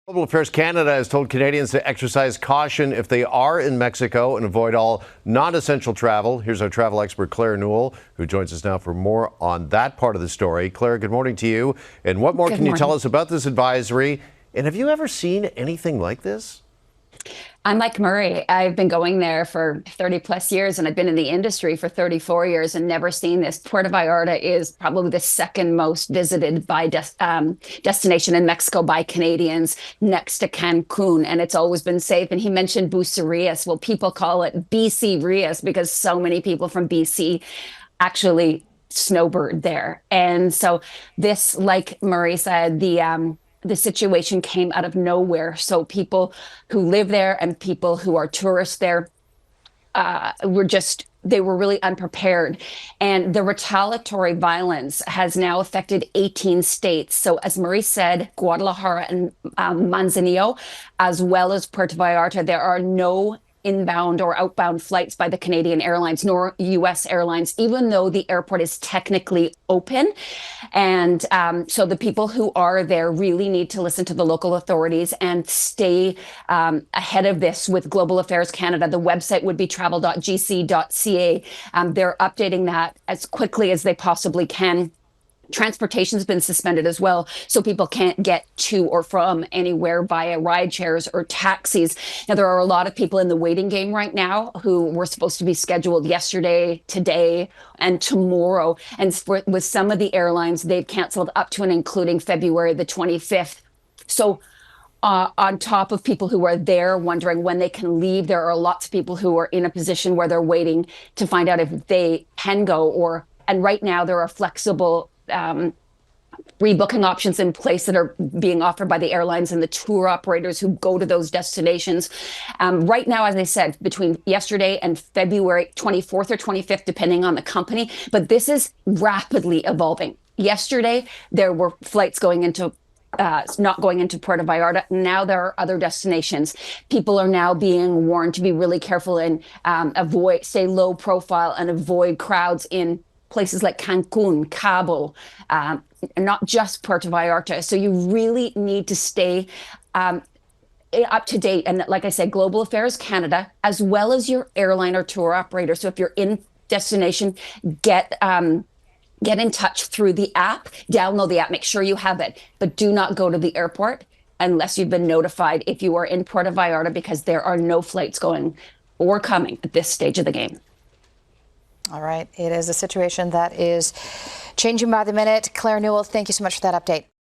Global Affairs Canada has told Canadians to exercise caution if they are in Mexico and avoid all non-essential travel. Here's our travel expert, Claire Newell, who joins us now for more on that part of the story. Claire, good morning to you. And what more can you tell us about this advisory? And have you ever seen anything like this? I'm like Murray. I've been going there for 30 plus years, and I've been in the industry for 34 years and never seen this. Puerto Vallarta is probably the second most visited destination in Mexico by Canadians, next to Cancun, and it's always been safe. And he mentioned Bucerias. Well, people call it BC Rias because so many people from BC actually snowbird there. And so this, like Murray said, the situation came out of nowhere. So people who live there and people who are tourists there they were really unprepared. And the retaliatory violence has now affected 18 states. So as Marie said, Guadalajara and Manzanillo, as well as Puerto Vallarta, there are no inbound or outbound flights by the Canadian Airlines nor U.S. Airlines, even though the airport is technically open. And so the people who are there really need to listen to the local authorities and stay ahead of this with Global Affairs Canada. The website would be travel.gc.ca. They're updating that as quickly as they possibly can. Transportation's been suspended as well, so people can't get to or from anywhere via ride shares or taxis. Now, there are a lot of people in the waiting game right now who were supposed to be scheduled yesterday, today, and tomorrow. And with some of the airlines, they've canceled up to and including February the 25th. So on top of people who are there wondering when they can leave, there are lots of people who are in a position where they're waiting to find out if they can go. And right now there are flexible rebooking options in place that are being offered by the airlines and the tour operators who go to those destinations. Right now, as I said, between yesterday and February 24th or 25th, depending on the company, but this is rapidly evolving. Yesterday, there were flights going into not going into Puerto Vallarta. Now there are other destinations. People are now being warned to be really careful and stay low profile and avoid crowds in places like Cancun, Cabo, not just Puerto Vallarta. So you really need to stay up to date. And like I said, Global Affairs Canada, as well as your airline or tour operator. So if you're in destination, get in touch through the app, download the app, make sure you have it, but do not go to the airport unless you've been notified if you are in Puerto Vallarta, because there are no flights going or coming at this stage of the game. All right. It is a situation that is changing by the minute. Claire Newell, thank you so much for that update.